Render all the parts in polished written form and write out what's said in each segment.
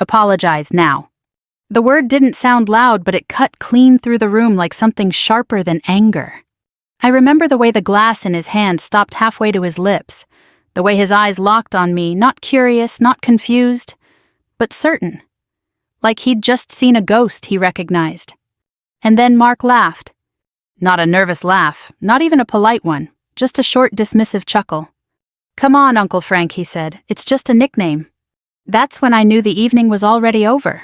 Apologize now." The word didn't sound loud, but it cut clean through the room like something sharper than anger. I remember the way the glass in his hand stopped halfway to his lips, the way his eyes locked on me, not curious, not confused, but certain. Like he'd just seen a ghost he recognized. And then Mark laughed. Not a nervous laugh, not even a polite one, just a short dismissive chuckle. "Come on, Uncle Frank," he said, "it's just a nickname." That's when I knew the evening was already over.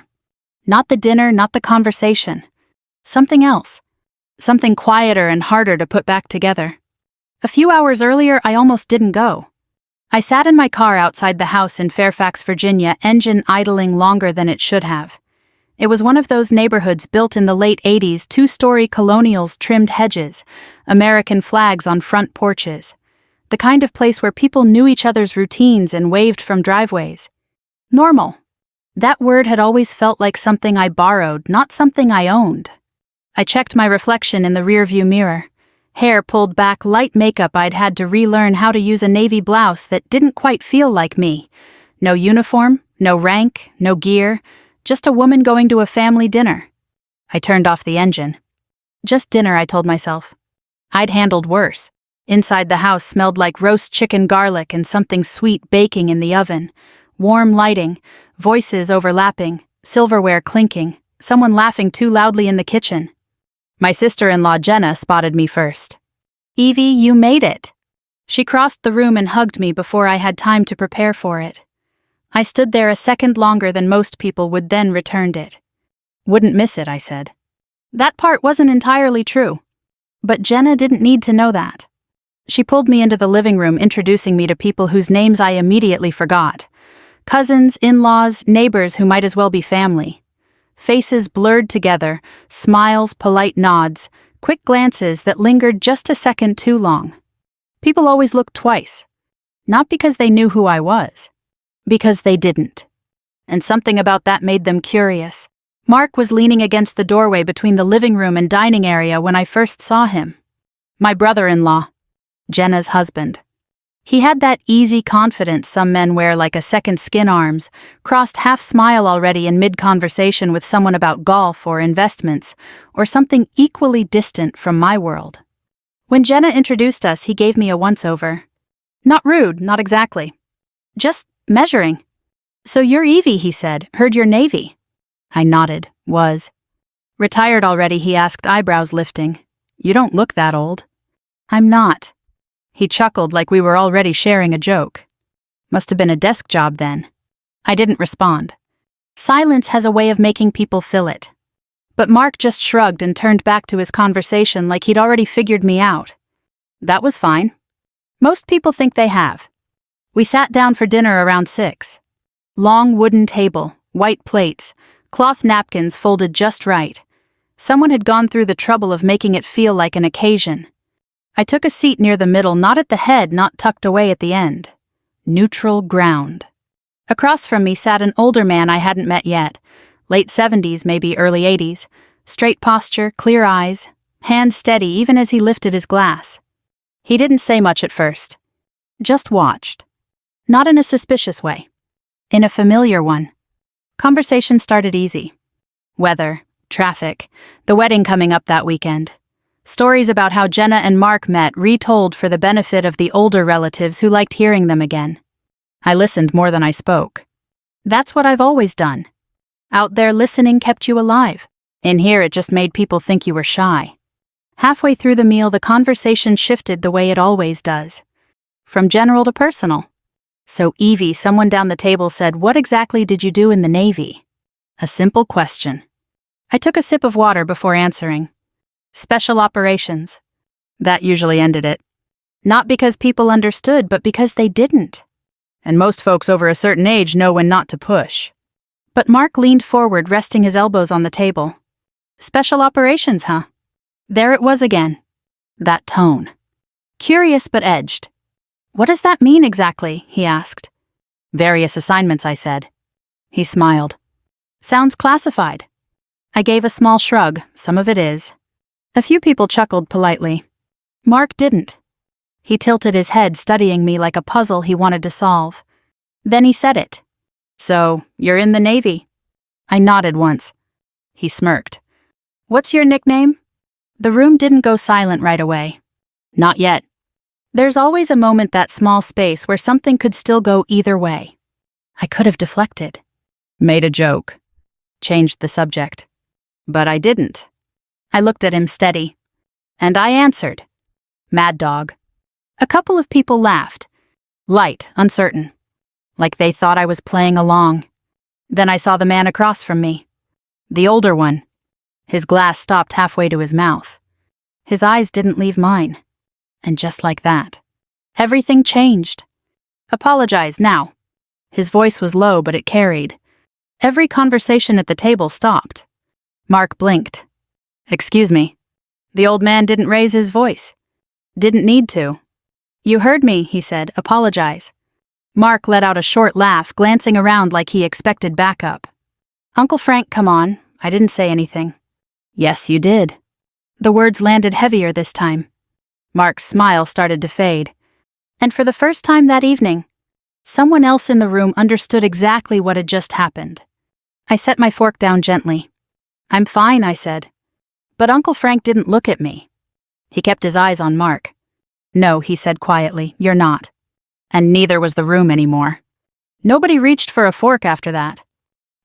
Not the dinner, not the conversation. Something else. Something quieter and harder to put back together. A few hours earlier, I almost didn't go. I sat in my car outside the house in Fairfax, Virginia, engine idling longer than it should have. It was one of those neighborhoods built in the late 80s, two-story colonials, trimmed hedges, American flags on front porches. The kind of place where people knew each other's routines and waved from driveways. Normal. That word had always felt like something I borrowed, not something I owned. I checked my reflection in the rearview mirror. Hair pulled back, light makeup. I'd had to relearn how to use a navy blouse that didn't quite feel like me. No uniform, no rank, no gear, just a woman going to a family dinner. I turned off the engine. Just dinner, I told myself. I'd handled worse. Inside the house smelled like roast chicken, garlic, and something sweet baking in the oven. Warm lighting, voices overlapping, silverware clinking, someone laughing too loudly in the kitchen. My sister-in-law Jenna spotted me first. "Evie, you made it." She crossed the room and hugged me before I had time to prepare for it. I stood there a second longer than most people would, then returned it. "Wouldn't miss it," I said. That part wasn't entirely true. But Jenna didn't need to know that. She pulled me into the living room, introducing me to people whose names I immediately forgot. Cousins, in-laws, neighbors who might as well be family. Faces blurred together, smiles, polite nods, quick glances that lingered just a second too long. People always looked twice. Not because they knew who I was. Because they didn't. And something about that made them curious. Mark was leaning against the doorway between the living room and dining area when I first saw him. My brother-in-law, Jenna's husband. He had that easy confidence some men wear like a second skin arms, crossed half-smile already in mid-conversation with someone about golf or investments, or something equally distant from my world. When Jenna introduced us, he gave me a once-over. Not rude, not exactly. Just measuring. "So you're Evie," he said. "Heard you're Navy." I nodded. Was. "Retired already?" he asked, eyebrows lifting. "You don't look that old." "I'm not." He chuckled like we were already sharing a joke. Must have been a desk job then. I didn't respond. Silence has a way of making people fill it. But Mark just shrugged and turned back to his conversation like he'd already figured me out. That was fine. Most people think they have. We sat down for dinner around 6. Long wooden table, white plates, cloth napkins folded just right. Someone had gone through the trouble of making it feel like an occasion. I took a seat near the middle, not at the head, not tucked away at the end. Neutral ground. Across from me sat an older man I hadn't met yet, late 70s, maybe early 80s, straight posture, clear eyes, hands steady even as he lifted his glass. He didn't say much at first. Just watched. Not in a suspicious way. In a familiar one. Conversation started easy. Weather, traffic, the wedding coming up that weekend. Stories about how Jenna and Mark met, retold for the benefit of the older relatives who liked hearing them again. I listened more than I spoke. That's what I've always done. Out there listening kept you alive. In here it just made people think you were shy. Halfway through the meal, the conversation shifted the way it always does. From general to personal. "So Evie," someone down the table said, "what exactly did you do in the Navy?" A simple question. I took a sip of water before answering. "Special operations." That usually ended it. Not because people understood, but because they didn't. And most folks over a certain age know when not to push. But Mark leaned forward, resting his elbows on the table. "Special operations, huh?" There it was again. That tone. Curious but edged. "What does that mean exactly?" he asked. "Various assignments," I said. He smiled. "Sounds classified." I gave a small shrug. Some of it is. A few people chuckled politely. Mark didn't. He tilted his head, studying me like a puzzle he wanted to solve. Then he said it. So, you're in the Navy? I nodded once. He smirked. What's your nickname? The room didn't go silent right away. Not yet. There's always a moment, that small space, where something could still go either way. I could have deflected. Made a joke. Changed the subject. But I didn't. I looked at him steady. And I answered. Mad Dog. A couple of people laughed. Light, uncertain. Like they thought I was playing along. Then I saw the man across from me. The older one. His glass stopped halfway to his mouth. His eyes didn't leave mine. And just like that, everything changed. Apologize now. His voice was low, but it carried. Every conversation at the table stopped. Mark blinked. Excuse me. The old man didn't raise his voice. Didn't need to. You heard me, he said. Apologize. Mark let out a short laugh, glancing around like he expected backup. Uncle Frank, come on. I didn't say anything. Yes, you did. The words landed heavier this time. Mark's smile started to fade. And for the first time that evening, someone else in the room understood exactly what had just happened. I set my fork down gently. I'm fine, I said. But Uncle Frank didn't look at me. He kept his eyes on Mark. No, he said quietly, you're not. And neither was the room anymore. Nobody reached for a fork after that.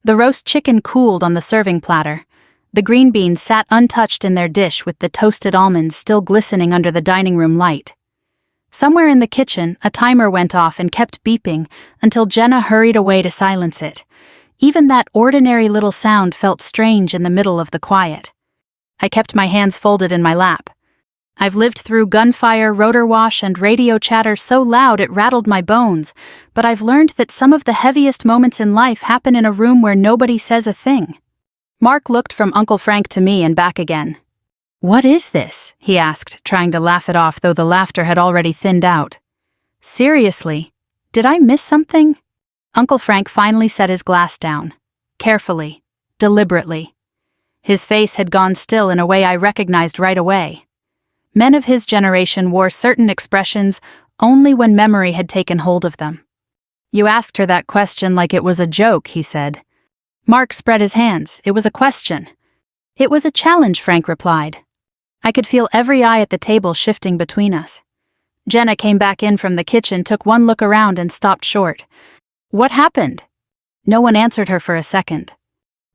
The roast chicken cooled on the serving platter. The green beans sat untouched in their dish with the toasted almonds still glistening under the dining room light. Somewhere in the kitchen, a timer went off and kept beeping until Jenna hurried away to silence it. Even that ordinary little sound felt strange in the middle of the quiet. I kept my hands folded in my lap. I've lived through gunfire, rotor wash, and radio chatter so loud it rattled my bones, but I've learned that some of the heaviest moments in life happen in a room where nobody says a thing. Mark looked from Uncle Frank to me and back again. What is this? He asked, trying to laugh it off, though the laughter had already thinned out. Seriously, did I miss something? Uncle Frank finally set his glass down. Carefully, deliberately. His face had gone still in a way I recognized right away. Men of his generation wore certain expressions only when memory had taken hold of them. You asked her that question like it was a joke, he said. Mark spread his hands. It was a question. It was a challenge, Frank replied. I could feel every eye at the table shifting between us. Jenna came back in from the kitchen, took one look around and stopped short. What happened? No one answered her for a second.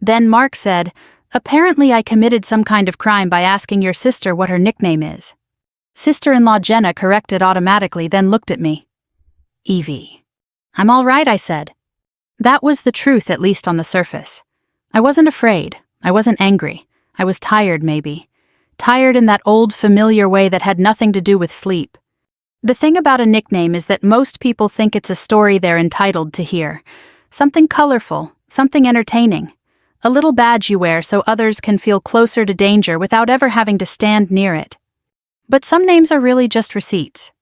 Then Mark said, apparently I committed some kind of crime by asking your sister what her nickname is. Sister-in-law Jenna corrected automatically, then looked at me. Evie. I'm all right, I said. That was the truth, at least on the surface. I wasn't afraid. I wasn't angry. I was tired, maybe. Tired in that old, familiar way that had nothing to do with sleep. The thing about a nickname is that most people think it's a story they're entitled to hear. Something colorful, something entertaining. A little badge you wear so others can feel closer to danger without ever having to stand near it. But some names are really just receipts.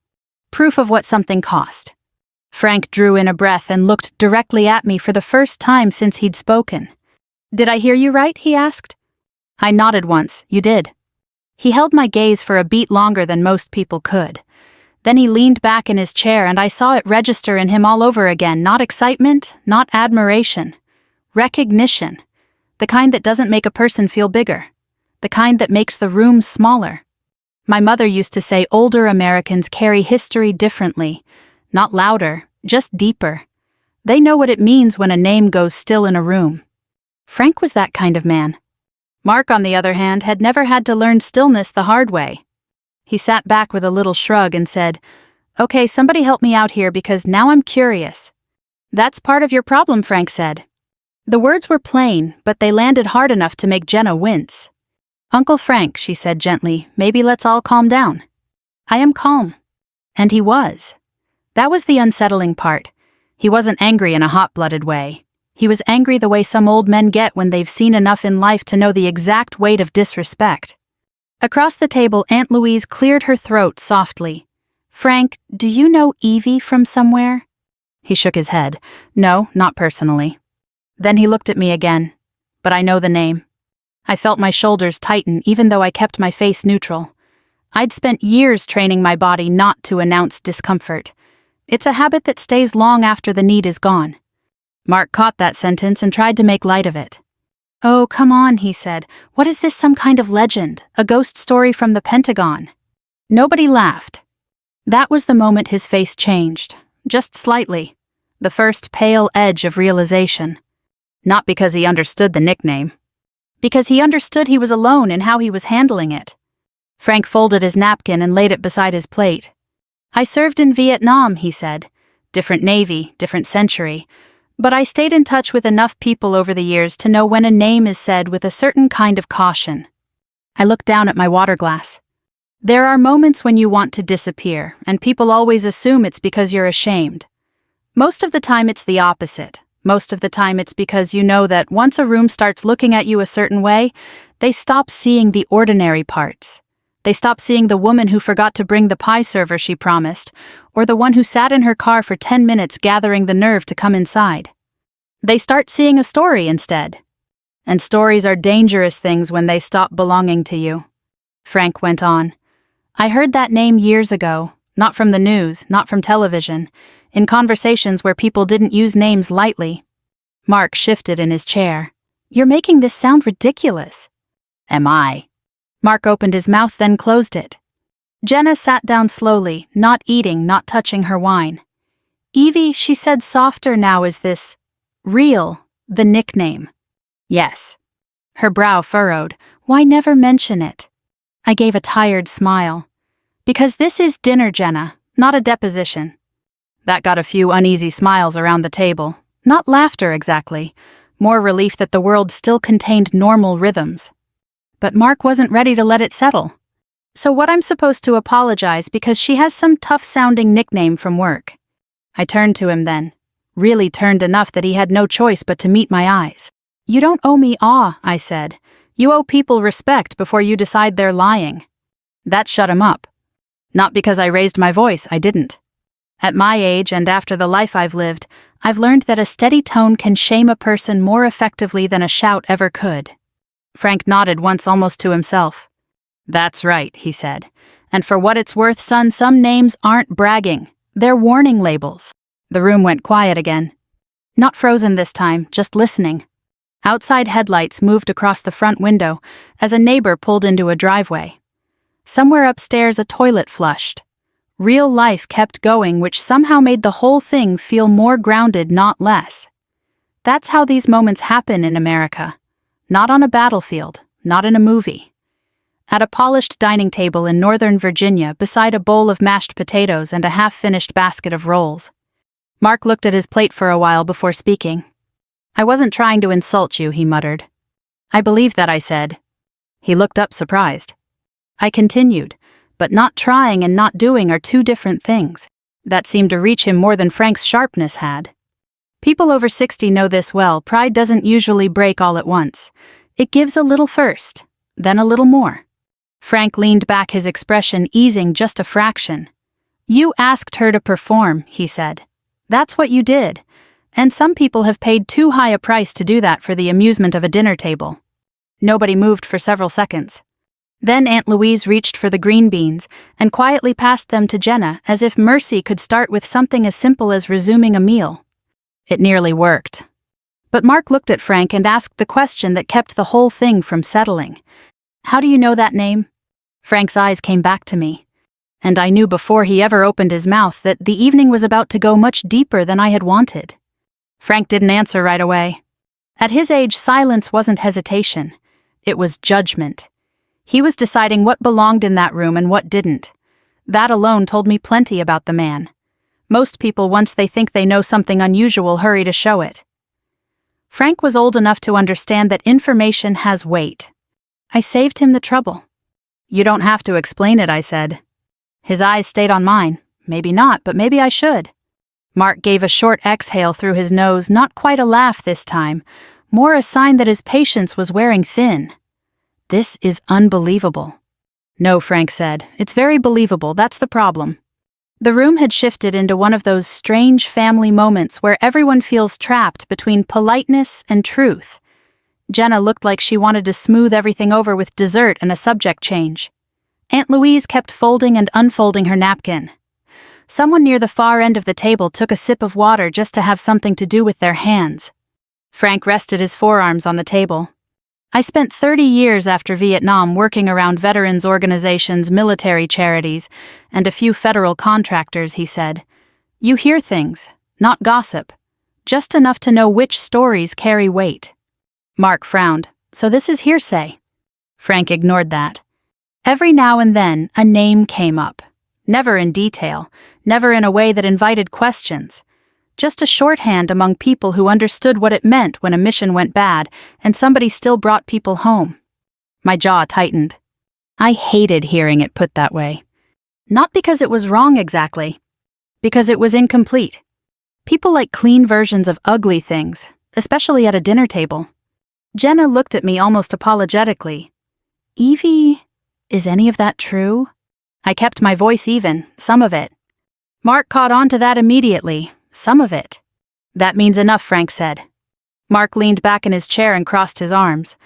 Proof of what something cost. Frank drew in a breath and looked directly at me for the first time since he'd spoken. Did I hear you right? He asked. I nodded once. You did. He held my gaze for a beat longer than most people could. Then he leaned back in his chair and I saw it register in him all over again. Not excitement, not admiration. Recognition. The kind that doesn't make a person feel bigger. The kind that makes the room smaller. My mother used to say older Americans carry history differently. Not louder, just deeper. They know what it means when a name goes still in a room. Frank was that kind of man. Mark, on the other hand, had never had to learn stillness the hard way. He sat back with a little shrug and said, Okay, somebody help me out here because now I'm curious. That's part of your problem, Frank said. The words were plain, but they landed hard enough to make Jenna wince. Uncle Frank, she said gently, maybe let's all calm down. I am calm. And he was. That was the unsettling part. He wasn't angry in a hot-blooded way. He was angry the way some old men get when they've seen enough in life to know the exact weight of disrespect. Across the table, Aunt Louise cleared her throat softly. Frank, do you know Evie from somewhere? He shook his head. No, not personally. Then he looked at me again. But I know the name. I felt my shoulders tighten even though I kept my face neutral. I'd spent years training my body not to announce discomfort. It's a habit that stays long after the need is gone. Mark caught that sentence and tried to make light of it. "Oh, come on," he said. "What is this, some kind of legend? A ghost story from the Pentagon?" Nobody laughed. That was the moment his face changed, just slightly, the first pale edge of realization. Not because he understood the nickname. Because he understood he was alone in how he was handling it. Frank folded his napkin and laid it beside his plate. "I served in Vietnam," he said. "Different Navy, different century. But I stayed in touch with enough people over the years to know when a name is said with a certain kind of caution." I looked down at my water glass. There are moments when you want to disappear, and people always assume it's because you're ashamed. Most of the time it's the opposite. Most of the time it's because you know that once a room starts looking at you a certain way, they stop seeing the ordinary parts. They stop seeing the woman who forgot to bring the pie server she promised, or the one who sat in her car for 10 minutes gathering the nerve to come inside. They start seeing a story instead. And stories are dangerous things when they stop belonging to you. Frank went on. "I heard that name years ago, not from the news, not from television, in conversations where people didn't use names lightly." Mark shifted in his chair. "You're making this sound ridiculous." "Am I?" Mark opened his mouth, then closed it. Jenna sat down slowly, not eating, not touching her wine. "Evie," she said softer now, "is this real, the nickname?" "Yes." Her brow furrowed. "Why never mention it?" I gave a tired smile. "Because this is dinner, Jenna, not a deposition." That got a few uneasy smiles around the table. Not laughter exactly, more relief that the world still contained normal rhythms. But Mark wasn't ready to let it settle. "So what, I'm supposed to apologize because she has some tough-sounding nickname from work?" I turned to him then, really turned enough that he had no choice but to meet my eyes. "You don't owe me awe," I said. "You owe people respect before you decide they're lying." That shut him up. Not because I raised my voice, I didn't. At my age and after the life I've lived, I've learned that a steady tone can shame a person more effectively than a shout ever could. Frank nodded once almost to himself. "That's right," he said. "And for what it's worth, son, some names aren't bragging. They're warning labels." The room went quiet again. Not frozen this time, just listening. Outside headlights moved across the front window as a neighbor pulled into a driveway. Somewhere upstairs a toilet flushed. Real life kept going, which somehow made the whole thing feel more grounded, not less. That's how these moments happen in America. Not on a battlefield, not in a movie. At a polished dining table in Northern Virginia beside a bowl of mashed potatoes and a half-finished basket of rolls. Mark looked at his plate for a while before speaking. "I wasn't trying to insult you," he muttered. "I believe that," I said. He looked up surprised. I continued, "But not trying and not doing are two different things." That seemed to reach him more than Frank's sharpness had. People over 60 know this well. Pride doesn't usually break all at once. It gives a little first, then a little more. Frank leaned back, his expression easing just a fraction. "You asked her to perform," he said. "That's what you did. And some people have paid too high a price to do that for the amusement of a dinner table." Nobody moved for several seconds. Then Aunt Louise reached for the green beans and quietly passed them to Jenna, as if mercy could start with something as simple as resuming a meal. It nearly worked. But Mark looked at Frank and asked the question that kept the whole thing from settling. "How do you know that name?" Frank's eyes came back to me. And I knew before he ever opened his mouth that the evening was about to go much deeper than I had wanted. Frank didn't answer right away. At his age, silence wasn't hesitation. It was judgment. He was deciding what belonged in that room and what didn't. That alone told me plenty about the man. Most people, once they think they know something unusual, hurry to show it. Frank was old enough to understand that information has weight. I saved him the trouble. "You don't have to explain it," I said. His eyes stayed on mine. Maybe not, but maybe I should. Mark gave a short exhale through his nose, not quite a laugh this time, more a sign that his patience was wearing thin. "This is unbelievable." "No," Frank said. "It's very believable, that's the problem." The room had shifted into one of those strange family moments where everyone feels trapped between politeness and truth. Jenna looked like she wanted to smooth everything over with dessert and a subject change. Aunt Louise kept folding and unfolding her napkin. Someone near the far end of the table took a sip of water just to have something to do with their hands. Frank rested his forearms on the table. I spent 30 years after Vietnam working around veterans organizations, military charities, and a few federal contractors, he said. You hear things, not gossip, just enough to know which stories carry weight. Mark frowned. So this is hearsay. Frank ignored that. Every now and then, a name came up. Never in detail, never in a way that invited questions. Just a shorthand among people who understood what it meant when a mission went bad and somebody still brought people home. My jaw tightened. I hated hearing it put that way. Not because it was wrong exactly, because it was incomplete. People like clean versions of ugly things, especially at a dinner table. Jenna looked at me almost apologetically. Evie, is any of that true? I kept my voice even, some of it. Mark caught on to that immediately, some of it. That means enough, Frank said. Mark leaned back in his chair and crossed his arms.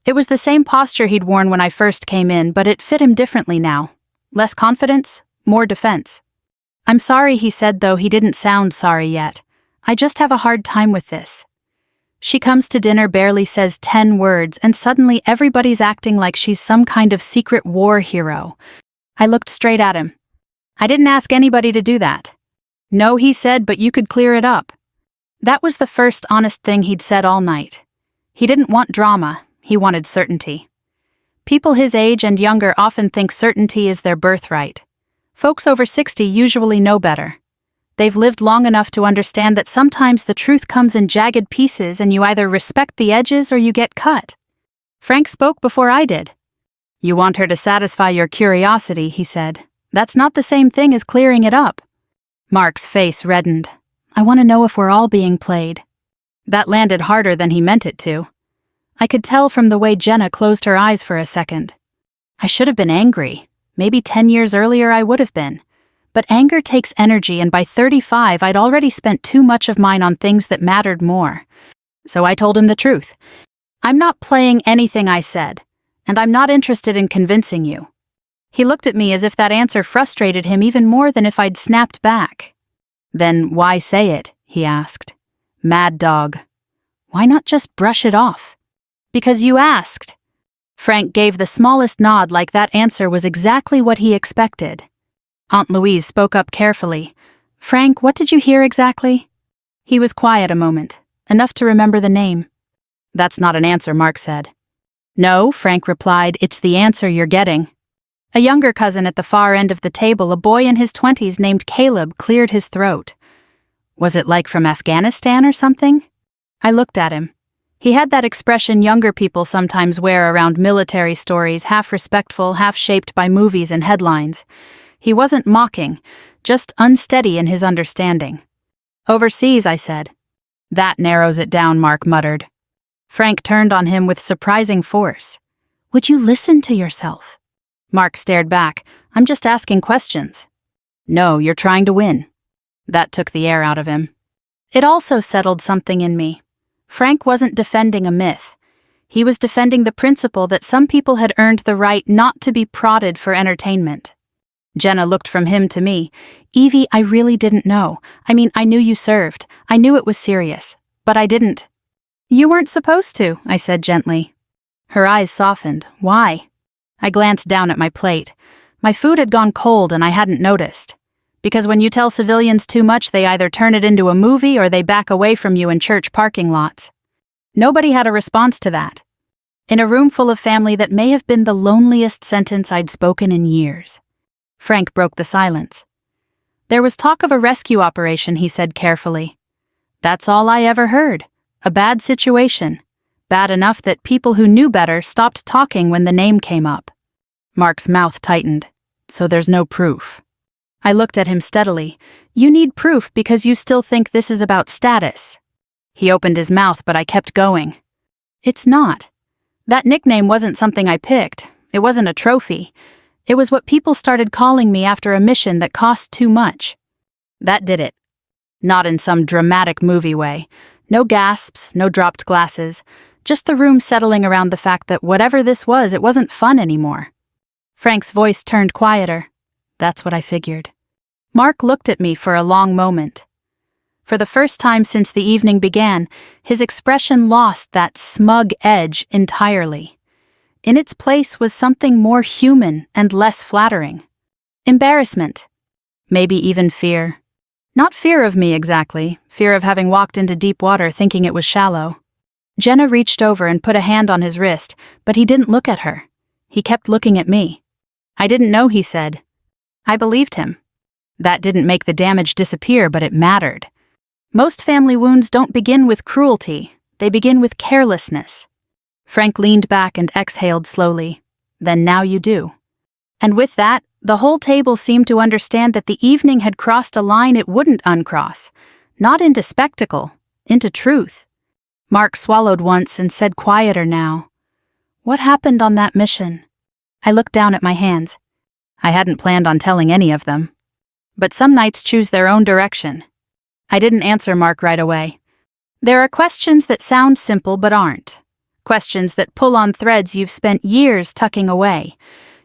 It was the same posture he'd worn when I first came in, but it fit him differently now. Less confidence, more defense. I'm sorry, he said, though he didn't sound sorry yet. I just have a hard time with this. She comes to dinner, barely says 10 words, and suddenly everybody's acting like she's some kind of secret war hero. I looked straight at him. I didn't ask anybody to do that. No, he said, but you could clear it up. That was the first honest thing he'd said all night. He didn't want drama, he wanted certainty. People his age and younger often think certainty is their birthright. Folks over 60 usually know better. They've lived long enough to understand that sometimes the truth comes in jagged pieces and you either respect the edges or you get cut. Frank spoke before I did. You want her to satisfy your curiosity, he said. That's not the same thing as clearing it up. Mark's face reddened. I want to know if we're all being played. That landed harder than he meant it to. I could tell from the way Jenna closed her eyes for a second. I should have been angry. Maybe 10 years earlier I would have been. But anger takes energy, and by 35 I'd already spent too much of mine on things that mattered more. So I told him the truth. I'm not playing anything I said, and I'm not interested in convincing you. He looked at me as if that answer frustrated him even more than if I'd snapped back. Then why say it? He asked. Mad dog. Why not just brush it off? Because you asked. Frank gave the smallest nod, like that answer was exactly what he expected. Aunt Louise spoke up carefully. Frank, what did you hear exactly? He was quiet a moment, enough to remember the name. That's not an answer, Mark said. No, Frank replied, it's the answer you're getting. A younger cousin at the far end of the table, a boy in his 20s named Caleb, cleared his throat. Was it like from Afghanistan or something? I looked at him. He had that expression younger people sometimes wear around military stories, half respectful, half shaped by movies and headlines. He wasn't mocking, just unsteady in his understanding. Overseas, I said. That narrows it down, Mark muttered. Frank turned on him with surprising force. Would you listen to yourself? Mark stared back. I'm just asking questions. No, you're trying to win. That took the air out of him. It also settled something in me. Frank wasn't defending a myth. He was defending the principle that some people had earned the right not to be prodded for entertainment. Jenna looked from him to me. Evie, I really didn't know. I mean, I knew you served. I knew it was serious. But I didn't. You weren't supposed to, I said gently. Her eyes softened. Why? I glanced down at my plate. My food had gone cold and I hadn't noticed. Because when you tell civilians too much, they either turn it into a movie or they back away from you in church parking lots. Nobody had a response to that. In a room full of family, that may have been the loneliest sentence I'd spoken in years. Frank broke the silence. There was talk of a rescue operation, he said carefully. That's all I ever heard. A bad situation. Bad enough that people who knew better stopped talking when the name came up. Mark's mouth tightened. So there's no proof. I looked at him steadily. You need proof because you still think this is about status. He opened his mouth, but I kept going. It's not. That nickname wasn't something I picked. It wasn't a trophy. It was what people started calling me after a mission that cost too much. That did it. Not in some dramatic movie way. No gasps, no dropped glasses. Just the room settling around the fact that whatever this was, it wasn't fun anymore. Frank's voice turned quieter. That's what I figured. Mark looked at me for a long moment. For the first time since the evening began, his expression lost that smug edge entirely. In its place was something more human and less flattering. Embarrassment. Maybe even fear. Not fear of me exactly, fear of having walked into deep water thinking it was shallow. Jenna reached over and put a hand on his wrist, but he didn't look at her. He kept looking at me. I didn't know, he said. I believed him. That didn't make the damage disappear, but it mattered. Most family wounds don't begin with cruelty, they begin with carelessness. Frank leaned back and exhaled slowly. Then now you do. And with that, the whole table seemed to understand that the evening had crossed a line it wouldn't uncross. Not into spectacle, into truth. Mark swallowed once and said quieter now. What happened on that mission? I looked down at my hands. I hadn't planned on telling any of them. But some nights choose their own direction. I didn't answer Mark right away. There are questions that sound simple but aren't. Questions that pull on threads you've spent years tucking away.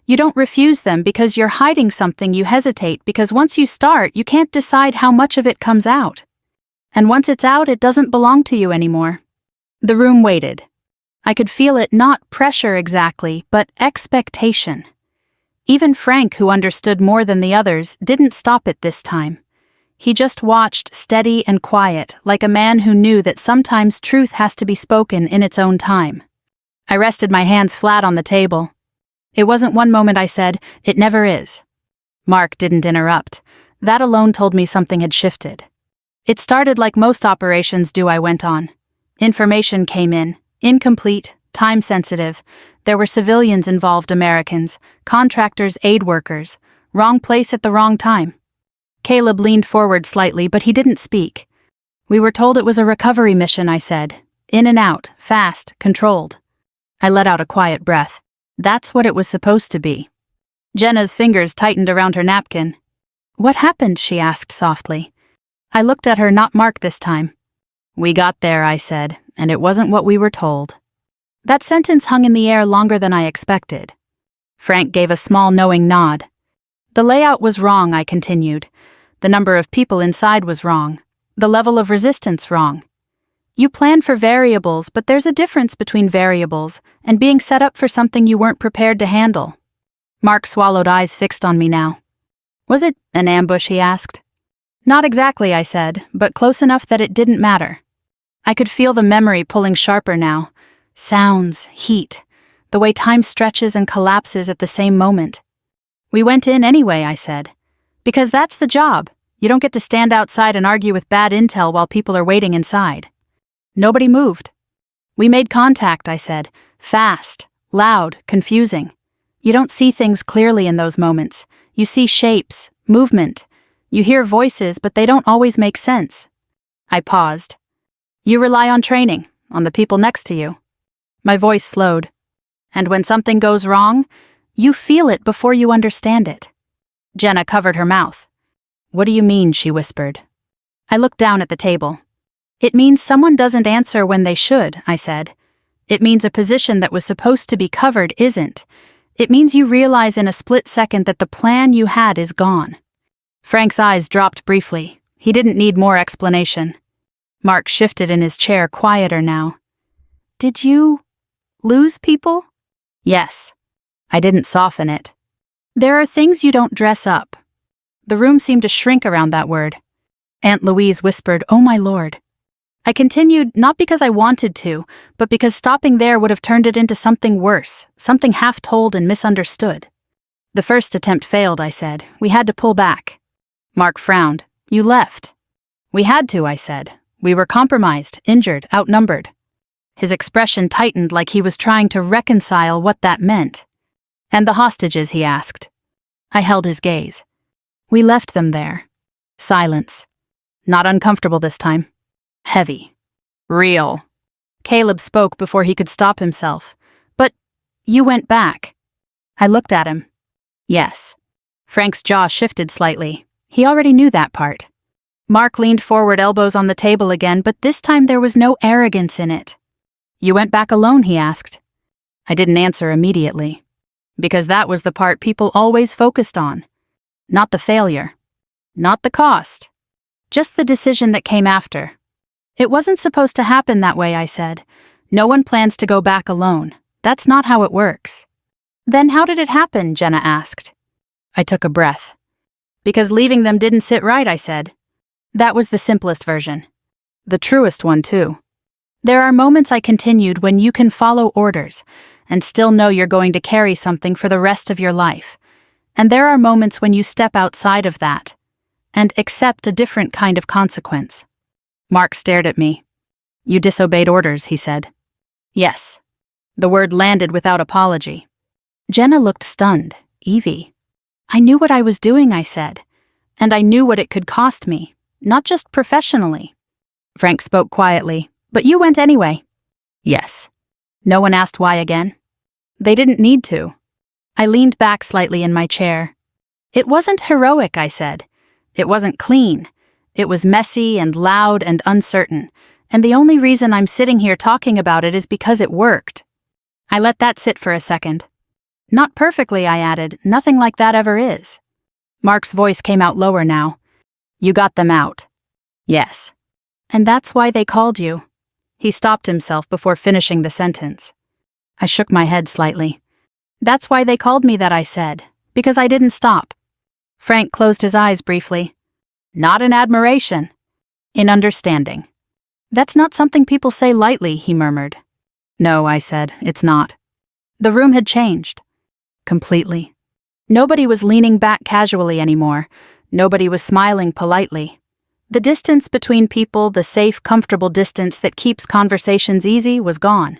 You don't refuse them because you're hiding something. You hesitate because once you start, you can't decide how much of it comes out. And once it's out, it doesn't belong to you anymore. The room waited. I could feel it, not pressure exactly, but expectation. Even Frank, who understood more than the others, didn't stop it this time. He just watched, steady and quiet, like a man who knew that sometimes truth has to be spoken in its own time. I rested my hands flat on the table. It wasn't one moment, I said. It never is. Mark didn't interrupt. That alone told me something had shifted. It started like most operations do, I went on. Information came in, incomplete, time-sensitive. There were civilians involved, Americans, contractors, aid workers. Wrong place at the wrong time. Caleb leaned forward slightly, but he didn't speak. We were told it was a recovery mission, I said. In and out, fast, controlled. I let out a quiet breath. That's what it was supposed to be. Jenna's fingers tightened around her napkin. What happened? She asked softly. I looked at her, not Mark this time. We got there, I said, and it wasn't what we were told. That sentence hung in the air longer than I expected. Frank gave a small knowing nod. The layout was wrong, I continued. The number of people inside was wrong. The level of resistance wrong. You plan for variables, but there's a difference between variables and being set up for something you weren't prepared to handle. Mark swallowed, eyes fixed on me now. Was it an ambush, he asked. Not exactly, I said, but close enough that it didn't matter. I could feel the memory pulling sharper now. Sounds, heat, the way time stretches and collapses at the same moment. We went in anyway, I said. Because that's the job. You don't get to stand outside and argue with bad intel while people are waiting inside. Nobody moved. We made contact, I said. Fast, loud, confusing. You don't see things clearly in those moments. You see shapes, movement. You hear voices, but they don't always make sense. I paused. You rely on training, on the people next to you. My voice slowed. And when something goes wrong, you feel it before you understand it. Jenna covered her mouth. What do you mean? She whispered. I looked down at the table. It means someone doesn't answer when they should, I said. It means a position that was supposed to be covered isn't. It means you realize in a split second that the plan you had is gone. Frank's eyes dropped briefly. He didn't need more explanation. Mark shifted in his chair, quieter now. Did you lose people? Yes. I didn't soften it. There are things you don't dress up. The room seemed to shrink around that word. Aunt Louise whispered, "Oh my Lord." I continued, not because I wanted to, but because stopping there would have turned it into something worse, something half-told and misunderstood. The first attempt failed, I said. We had to pull back. Mark frowned. You left. We had to, I said. We were compromised, injured, outnumbered. His expression tightened like he was trying to reconcile what that meant. And the hostages, he asked. I held his gaze. We left them there. Silence. Not uncomfortable this time. Heavy. Real. Caleb spoke before he could stop himself. But you went back. I looked at him. Yes. Frank's jaw shifted slightly. He already knew that part. Mark leaned forward, elbows on the table again, but this time there was no arrogance in it. You went back alone, he asked. I didn't answer immediately. Because that was the part people always focused on. Not the failure. Not the cost. Just the decision that came after. It wasn't supposed to happen that way, I said. No one plans to go back alone. That's not how it works. Then how did it happen? Jenna asked. I took a breath. Because leaving them didn't sit right, I said. That was the simplest version. The truest one, too. There are moments, I continued, when you can follow orders and still know you're going to carry something for the rest of your life. And there are moments when you step outside of that and accept a different kind of consequence. Mark stared at me. You disobeyed orders, he said. Yes. The word landed without apology. Jenna looked stunned. Evie. I knew what I was doing, I said. And I knew what it could cost me, not just professionally. Frank spoke quietly. But you went anyway. Yes. No one asked why again. They didn't need to. I leaned back slightly in my chair. It wasn't heroic, I said. It wasn't clean. It was messy and loud and uncertain, and the only reason I'm sitting here talking about it is because it worked. I let that sit for a second. Not perfectly, I added. Nothing like that ever is. Mark's voice came out lower now. You got them out. Yes. And that's why they called you. He stopped himself before finishing the sentence. I shook my head slightly. That's why they called me that, I said, because I didn't stop. Frank closed his eyes briefly. Not in admiration. In understanding. That's not something people say lightly, he murmured. No, I said, it's not. The room had changed. Completely. Nobody was leaning back casually anymore. Nobody was smiling politely. The distance between people, the safe, comfortable distance that keeps conversations easy, was gone.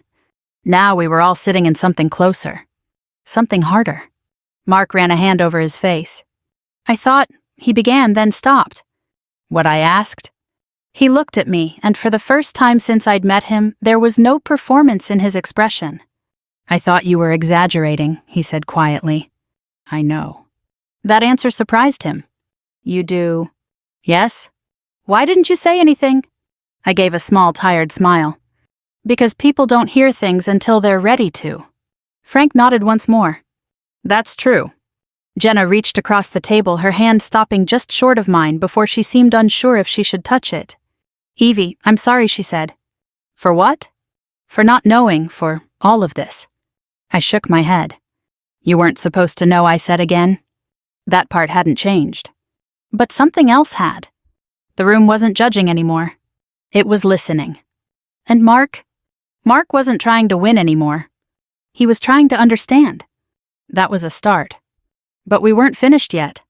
Now we were all sitting in something closer. Something harder. Mark ran a hand over his face. I thought, he began, then stopped. What I asked? He looked at me, and for the first time since I'd met him, there was no performance in his expression. I thought you were exaggerating, he said quietly. I know. That answer surprised him. You do? Yes? Why didn't you say anything? I gave a small, tired smile. Because people don't hear things until they're ready to. Frank nodded once more. That's true. Jenna reached across the table, her hand stopping just short of mine before she seemed unsure if she should touch it. Evie, I'm sorry, she said. For what? For not knowing, for all of this. I shook my head. You weren't supposed to know, I said again. That part hadn't changed. But something else had. The room wasn't judging anymore. It was listening. And Mark wasn't trying to win anymore. He was trying to understand. That was a start. But we weren't finished yet.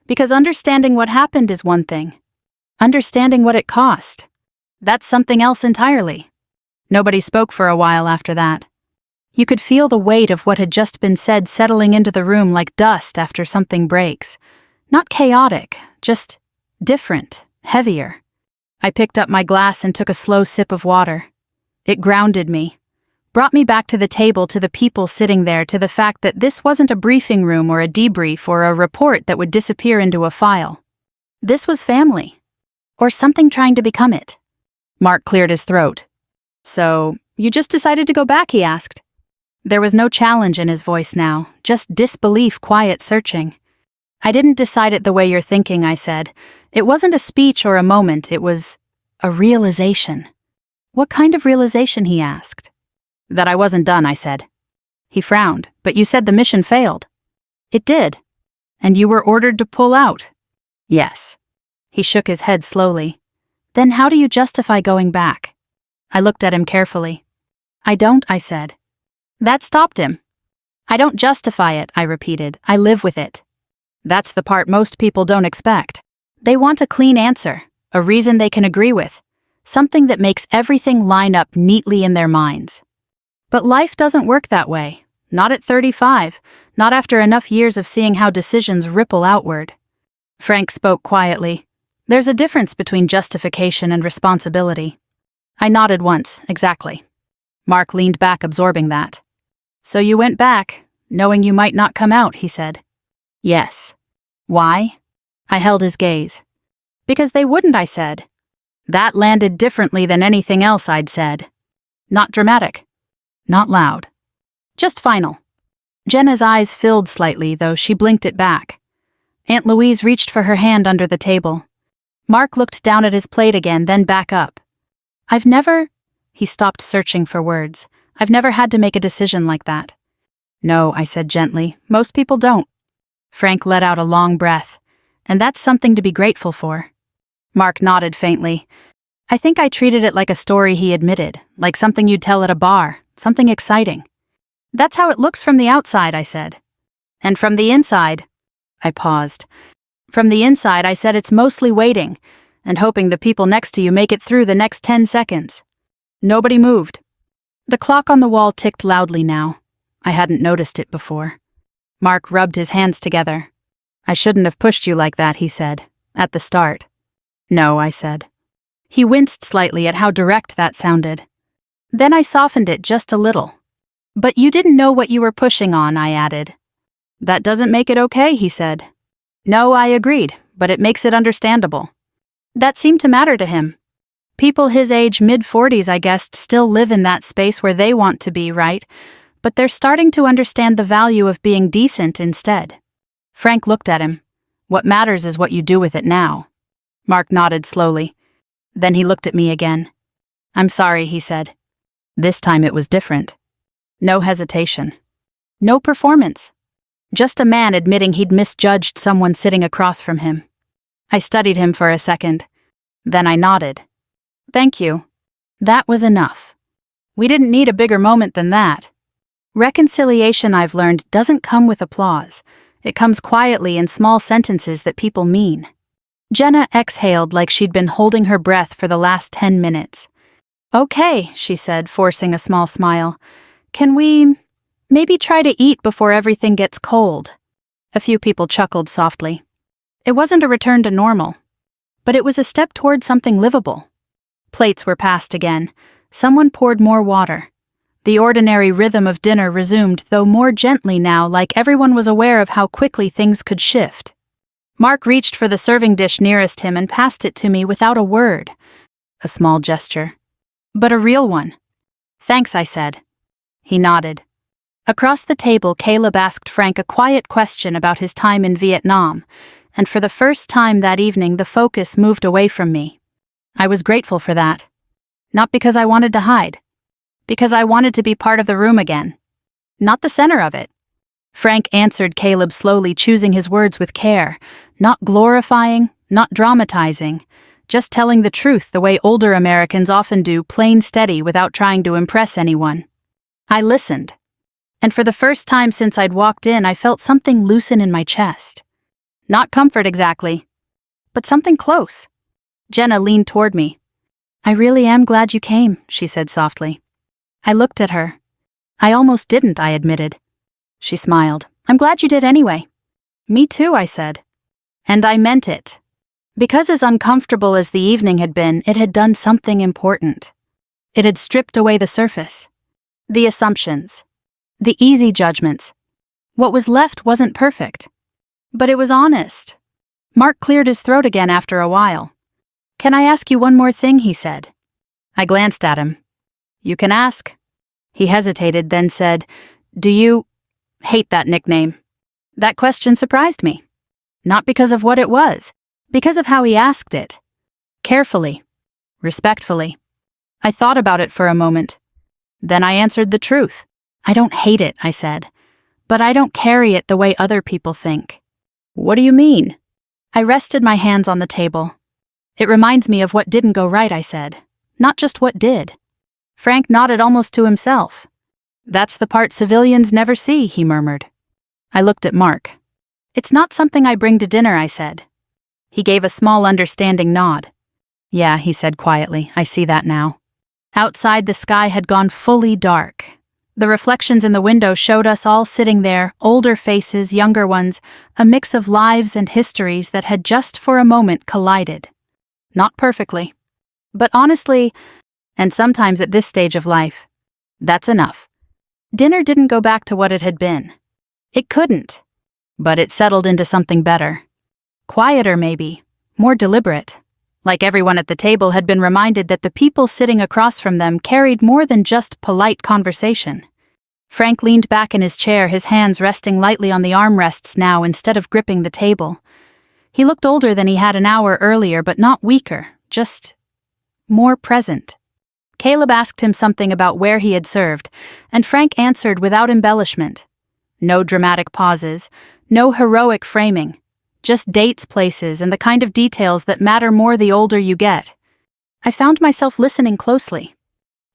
Because understanding what happened is one thing. Understanding what it cost. That's something else entirely. Nobody spoke for a while after that. You could feel the weight of what had just been said settling into the room like dust after something breaks. Not chaotic, just different. Heavier. I picked up my glass and took a slow sip of water. It grounded me, brought me back to the table, to the people sitting there, to the fact that this wasn't a briefing room or a debrief or a report that would disappear into a file. This was family. Or something trying to become it. Mark cleared his throat. So, you just decided to go back, he asked. There was no challenge in his voice now, just disbelief, quiet searching. I didn't decide it the way you're thinking, I said. It wasn't a speech or a moment, it was a realization. What kind of realization, he asked. That I wasn't done, I said. He frowned. But you said the mission failed. It did. And you were ordered to pull out. Yes. He shook his head slowly. Then how do you justify going back? I looked at him carefully. I don't, I said. That stopped him. I don't justify it, I repeated. I live with it. That's the part most people don't expect. They want a clean answer, a reason they can agree with, something that makes everything line up neatly in their minds. But life doesn't work that way. Not at 35, not after enough years of seeing how decisions ripple outward. Frank spoke quietly. There's a difference between justification and responsibility. I nodded once, exactly. Mark leaned back, absorbing that. So you went back, knowing you might not come out, he said. Yes. Why? I held his gaze. Because they wouldn't, I said. That landed differently than anything else I'd said. Not dramatic. Not loud. Just final. Jenna's eyes filled slightly, though she blinked it back. Aunt Louise reached for her hand under the table. Mark looked down at his plate again, then back up. He stopped searching for words. I've never had to make a decision like that. No, I said gently, most people don't. Frank let out a long breath. And that's something to be grateful for. Mark nodded faintly. I think I treated it like a story, he admitted, like something you'd tell at a bar, something exciting. That's how it looks from the outside, I said. And from the inside, I paused. From the inside, I said it's mostly waiting and hoping the people next to you make it through the next 10 seconds. Nobody moved. The clock on the wall ticked loudly now. I hadn't noticed it before. Mark rubbed his hands together. I shouldn't have pushed you like that, he said, at the start. No, I said. He winced slightly at how direct that sounded. Then I softened it just a little. But you didn't know what you were pushing on, I added. That doesn't make it okay, he said. No, I agreed, but it makes it understandable. That seemed to matter to him. People his age, mid-40s, I guessed, still live in that space where they want to be, right? But they're starting to understand the value of being decent instead. Frank looked at him. What matters is what you do with it now. Mark nodded slowly. Then he looked at me again. I'm sorry, he said. This time it was different. No hesitation. No performance. Just a man admitting he'd misjudged someone sitting across from him. I studied him for a second. Then I nodded. Thank you. That was enough. We didn't need a bigger moment than that. Reconciliation, I've learned, doesn't come with applause. It comes quietly in small sentences that people mean. Jenna exhaled like she'd been holding her breath for the last 10 minutes. Okay, she said, forcing a small smile. Can we maybe try to eat before everything gets cold? A few people chuckled softly. It wasn't a return to normal, but it was a step toward something livable. Plates were passed again. Someone poured more water. The ordinary rhythm of dinner resumed, though more gently now, like everyone was aware of how quickly things could shift. Mark reached for the serving dish nearest him and passed it to me without a word. A small gesture. But a real one. Thanks, I said. He nodded. Across the table, Caleb asked Frank a quiet question about his time in Vietnam, and for the first time that evening the focus moved away from me. I was grateful for that. Not because I wanted to hide. Because I wanted to be part of the room again. Not the center of it. Frank answered Caleb slowly, choosing his words with care, not glorifying, not dramatizing, just telling the truth the way older Americans often do, plain steady without trying to impress anyone. I listened. And for the first time since I'd walked in, I felt something loosen in my chest. Not comfort exactly, but something close. Jenna leaned toward me. I really am glad you came, she said softly. I looked at her. I almost didn't, I admitted. She smiled. I'm glad you did anyway. Me too, I said. And I meant it. Because as uncomfortable as the evening had been, it had done something important. It had stripped away the surface. The assumptions. The easy judgments. What was left wasn't perfect. But it was honest. Mark cleared his throat again after a while. Can I ask you one more thing, he said. I glanced at him. You can ask. He hesitated, then said, Do you hate that nickname? That question surprised me. Not because of what it was, because of how he asked it. Carefully. Respectfully. I thought about it for a moment. Then I answered the truth. I don't hate it, I said. But I don't carry it the way other people think. What do you mean? I rested my hands on the table. It reminds me of what didn't go right, I said. Not just what did. Frank nodded almost to himself. That's the part civilians never see, he murmured. I looked at Mark. It's not something I bring to dinner, I said. He gave a small understanding nod. Yeah, he said quietly, I see that now. Outside, the sky had gone fully dark. The reflections in the window showed us all sitting there, older faces, younger ones, a mix of lives and histories that had just for a moment collided. Not perfectly. But honestly, and sometimes at this stage of life, that's enough. Dinner didn't go back to what it had been. It couldn't. But it settled into something better. Quieter, maybe. More deliberate. Like everyone at the table had been reminded that the people sitting across from them carried more than just polite conversation. Frank leaned back in his chair, his hands resting lightly on the armrests now instead of gripping the table. He looked older than he had an hour earlier, but not weaker, just more present. Caleb asked him something about where he had served, and Frank answered without embellishment. No dramatic pauses, no heroic framing, just dates, places, and the kind of details that matter more the older you get. I found myself listening closely.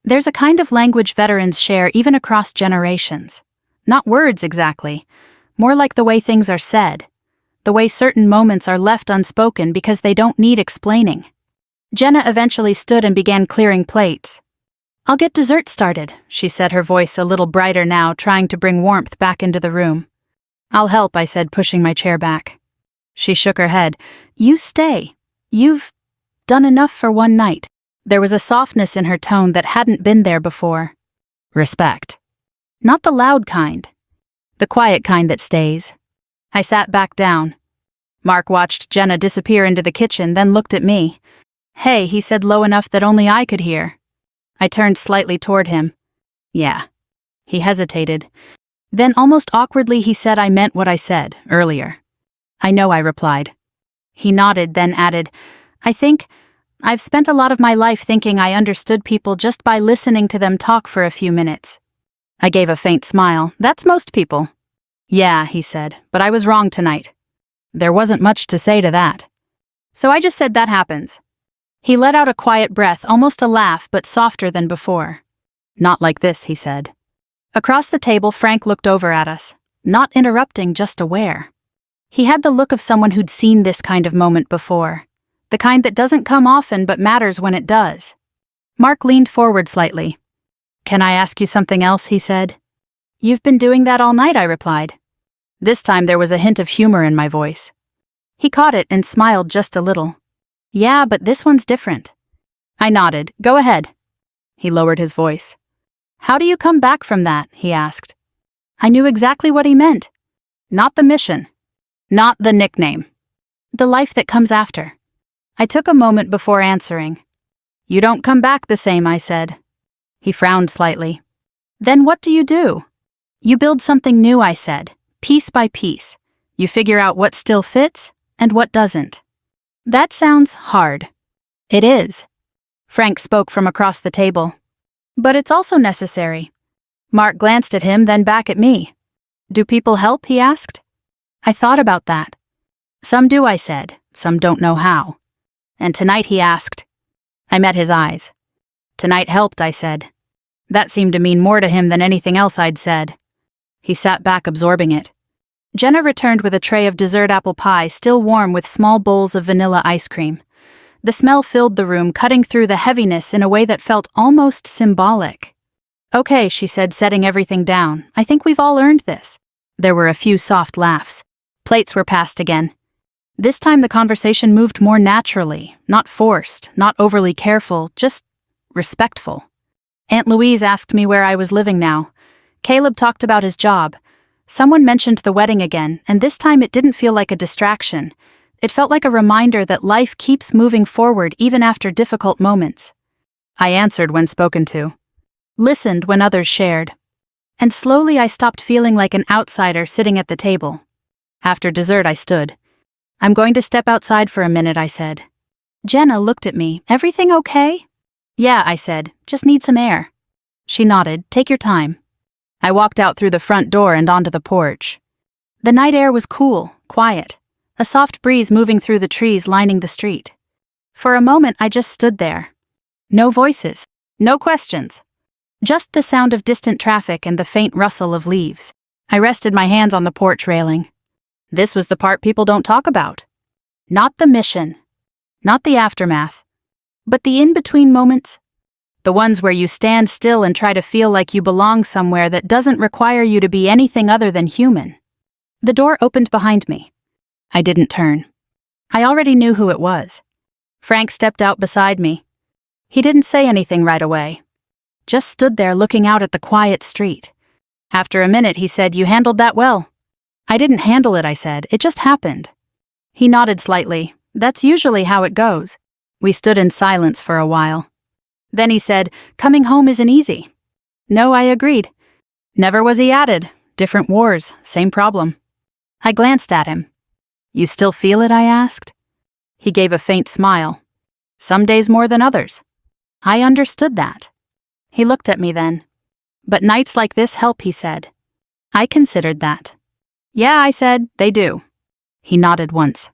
There's a kind of language veterans share even across generations. Not words exactly, more like the way things are said, the way certain moments are left unspoken because they don't need explaining. Jenna eventually stood and began clearing plates. "I'll get dessert started," she said, her voice a little brighter now, trying to bring warmth back into the room. "I'll help," I said, pushing my chair back. She shook her head. "You stay. You've done enough for one night." There was a softness in her tone that hadn't been there before. Respect. Not the loud kind. The quiet kind that stays. I sat back down. Mark watched Jenna disappear into the kitchen, then looked at me. "Hey," he said low enough that only I could hear. I turned slightly toward him. "Yeah." He hesitated. Then almost awkwardly he said I meant what I said earlier. "I know," I replied. He nodded, then added, "I think I've spent a lot of my life thinking I understood people just by listening to them talk for a few minutes." I gave a faint smile. "That's most people." "Yeah," he said, "but I was wrong tonight. There wasn't much to say to that. So I just said that happens." He let out a quiet breath, almost a laugh, but softer than before. "Not like this," he said. Across the table, Frank looked over at us, not interrupting, just aware. He had the look of someone who'd seen this kind of moment before, the kind that doesn't come often but matters when it does. Mark leaned forward slightly. "Can I ask you something else?" he said. "You've been doing that all night," I replied. This time there was a hint of humor in my voice. He caught it and smiled just a little. "Yeah, but this one's different." I nodded. "Go ahead." He lowered his voice. "How do you come back from that?" he asked. I knew exactly what he meant. Not the mission. Not the nickname. The life that comes after. I took a moment before answering. "You don't come back the same," I said. He frowned slightly. "Then what do you do?" "You build something new," I said, piece by piece. You figure out what still fits and what doesn't. That sounds hard. It is. Frank spoke from across the table. But it's also necessary. Mark glanced at him, then back at me. "Do people help?" he asked. I thought about that. "Some do," I said. "Some don't know how." "And tonight?" he asked. I met his eyes. "Tonight helped," I said. That seemed to mean more to him than anything else I'd said. He sat back, absorbing it. Jenna returned with a tray of dessert apple pie, still warm, with small bowls of vanilla ice cream. The smell filled the room, cutting through the heaviness in a way that felt almost symbolic. "Okay," she said, setting everything down. "I think we've all earned this." There were a few soft laughs. Plates were passed again. This time the conversation moved more naturally, not forced, not overly careful, just respectful. Aunt Louise asked me where I was living now. Caleb talked about his job. Someone mentioned the wedding again, and this time it didn't feel like a distraction. It felt like a reminder that life keeps moving forward even after difficult moments. I answered when spoken to. Listened when others shared. And slowly I stopped feeling like an outsider sitting at the table. After dessert I stood. "I'm going to step outside for a minute," I said. Jenna looked at me. "Everything okay?" "Yeah," I said. "Just need some air." She nodded. "Take your time." I walked out through the front door and onto the porch. The night air was cool, quiet, a soft breeze moving through the trees lining the street. For a moment I just stood there. No voices, no questions. Just the sound of distant traffic and the faint rustle of leaves. I rested my hands on the porch railing. This was the part people don't talk about. Not the mission. Not the aftermath. But the in-between moments. The ones where you stand still and try to feel like you belong somewhere that doesn't require you to be anything other than human. The door opened behind me. I didn't turn. I already knew who it was. Frank stepped out beside me. He didn't say anything right away. Just stood there looking out at the quiet street. After a minute he said, "You handled that well." "I didn't handle it," I said. "It just happened." He nodded slightly. "That's usually how it goes." We stood in silence for a while. Then he said, "Coming home isn't easy." No, I agreed. Never was, he added. Different wars, same problem. I glanced at him. You still feel it? I asked. He gave a faint smile. Some days more than others. I understood that. He looked at me then. But nights like this help, he said. I considered that. Yeah, I said, they do. He nodded once.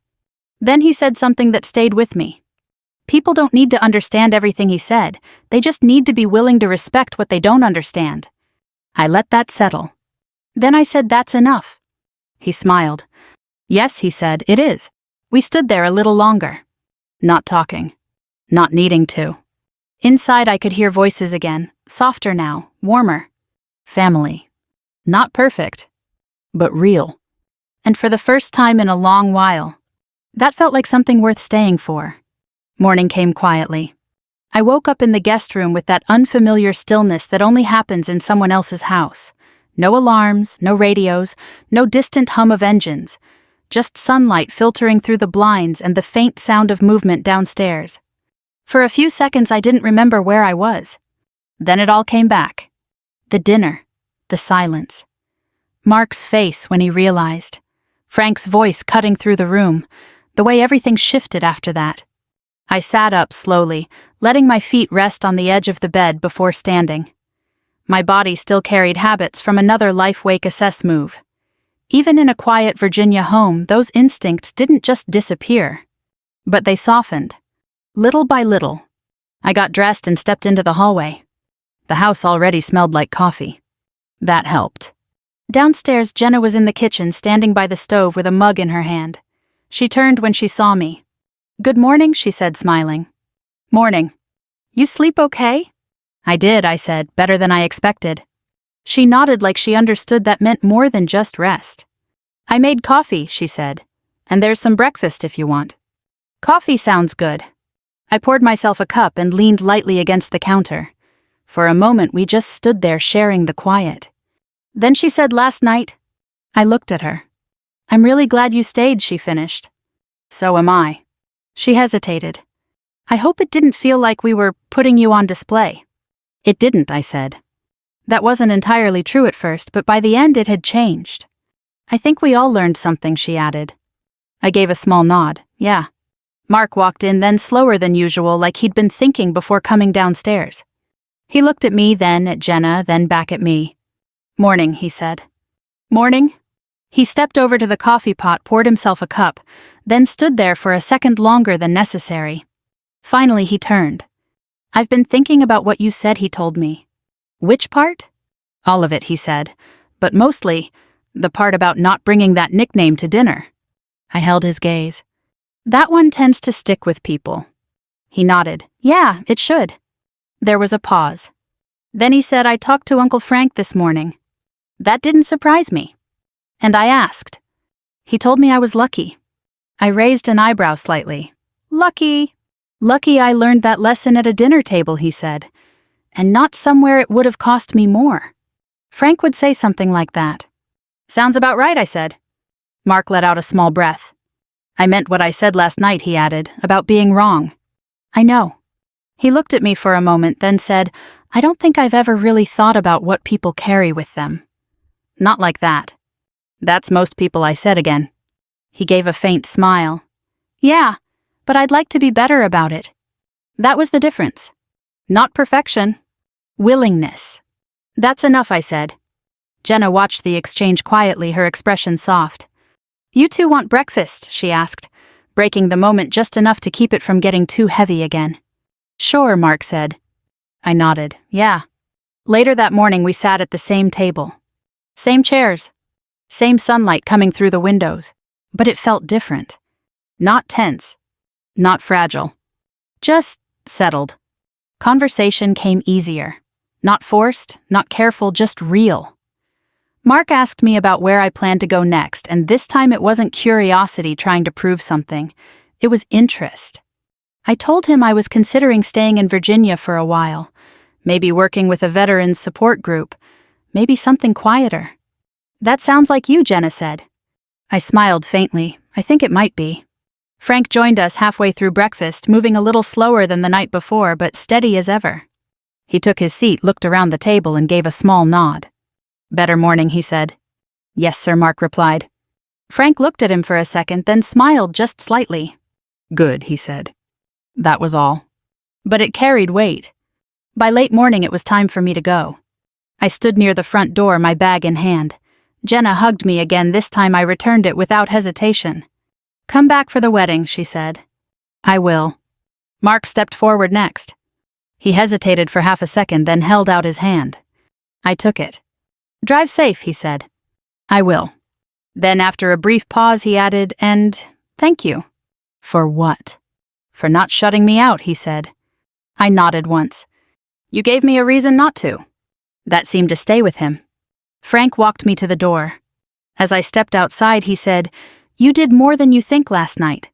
Then he said something that stayed with me. People don't need to understand everything he said. They just need to be willing to respect what they don't understand. I let that settle. Then I said, that's enough. He smiled. Yes, he said, it is. We stood there a little longer. Not talking. Not needing to. Inside I could hear voices again, softer now, warmer. Family. Not perfect, but real. And for the first time in a long while, that felt like something worth staying for. Morning came quietly. I woke up in the guest room with that unfamiliar stillness that only happens in someone else's house. No alarms, no radios, no distant hum of engines. Just sunlight filtering through the blinds and the faint sound of movement downstairs. For a few seconds I didn't remember where I was. Then it all came back. The dinner. The silence. Mark's face when he realized. Frank's voice cutting through the room. The way everything shifted after that. I sat up slowly, letting my feet rest on the edge of the bed before standing. My body still carried habits from another life-wake-assess move. Even in a quiet Virginia home, those instincts didn't just disappear. But they softened. Little by little. I got dressed and stepped into the hallway. The house already smelled like coffee. That helped. Downstairs, Jenna was in the kitchen, standing by the stove with a mug in her hand. She turned when she saw me. Good morning, she said, smiling. Morning. You sleep okay? I did, I said, better than I expected. She nodded like she understood that meant more than just rest. I made coffee, she said, and there's some breakfast if you want. Coffee sounds good. I poured myself a cup and leaned lightly against the counter. For a moment we just stood there sharing the quiet. Then she said, last night. I looked at her. I'm really glad you stayed, she finished. So am I. She hesitated. I hope it didn't feel like we were putting you on display. It didn't, I said. That wasn't entirely true at first, but by the end it had changed. I think we all learned something, she added. I gave a small nod. Yeah. Mark walked in then slower than usual, like he'd been thinking before coming downstairs. He looked at me, then at Jenna, then back at me. Morning, he said. Morning? He stepped over to the coffee pot, poured himself a cup, then stood there for a second longer than necessary. Finally he turned. I've been thinking about what you said, he told me. Which part? All of it, he said, but mostly the part about not bringing that nickname to dinner. I held his gaze. That one tends to stick with people. He nodded. Yeah, it should. There was a pause. Then he said, I talked to Uncle Frank this morning. That didn't surprise me. And I asked. He told me I was lucky. I raised an eyebrow slightly. Lucky. Lucky I learned that lesson at a dinner table, he said. And not somewhere it would have cost me more. Frank would say something like that. Sounds about right, I said. Mark let out a small breath. I meant what I said last night, he added, about being wrong. I know. He looked at me for a moment, then said, I don't think I've ever really thought about what people carry with them. Not like that. That's most people, I said again. He gave a faint smile. Yeah, but I'd like to be better about it. That was the difference. Not perfection. Willingness. That's enough, I said. Jenna watched the exchange quietly, her expression soft. You two want breakfast, she asked, breaking the moment just enough to keep it from getting too heavy again. Sure, Mark said. I nodded. Yeah. Later that morning we sat at the same table. Same chairs. Same sunlight coming through the windows. But it felt different. Not tense. Not fragile. Just settled. Conversation came easier. Not forced, not careful, just real. Mark asked me about where I planned to go next, and this time it wasn't curiosity trying to prove something. It was interest. I told him I was considering staying in Virginia for a while, maybe working with a veterans support group, maybe something quieter. That sounds like you, Jenna said. I smiled faintly. I think it might be. Frank joined us halfway through breakfast, moving a little slower than the night before, but steady as ever. He took his seat, looked around the table, and gave a small nod. Better morning, he said. Yes, sir, Mark replied. Frank looked at him for a second, then smiled just slightly. "Good," he said. That was all. But it carried weight. By late morning, it was time for me to go. I stood near the front door, my bag in hand. Jenna hugged me again. This time I returned it without hesitation. "Come back for the wedding," she said. "I will." Mark stepped forward next. He hesitated for half a second, then held out his hand. I took it. "Drive safe," he said. "I will." Then after a brief pause he added, "And thank you." "For what?" "For not shutting me out," he said. I nodded once. "You gave me a reason not to." That seemed to stay with him. Frank walked me to the door. As I stepped outside, he said, "You did more than you think last night."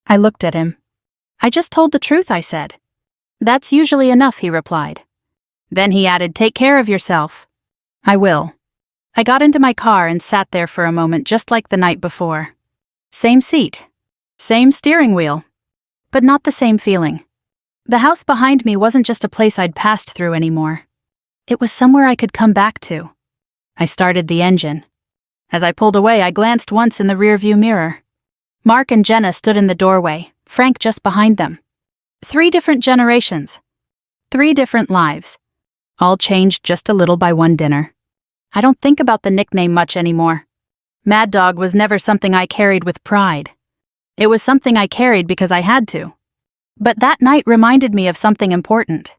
I looked at him. "I just told the truth," I said. "That's usually enough," he replied. Then he added, "Take care of yourself." "I will." I got into my car and sat there for a moment, just like the night before. Same seat. Same steering wheel. But not the same feeling. The house behind me wasn't just a place I'd passed through anymore. It was somewhere I could come back to. I started the engine. As I pulled away, I glanced once in the rearview mirror. Mark and Jenna stood in the doorway, Frank just behind them. 3 different generations. 3 different lives. All changed just a little by one dinner. I don't think about the nickname much anymore. Mad Dog was never something I carried with pride. It was something I carried because I had to. But that night reminded me of something important.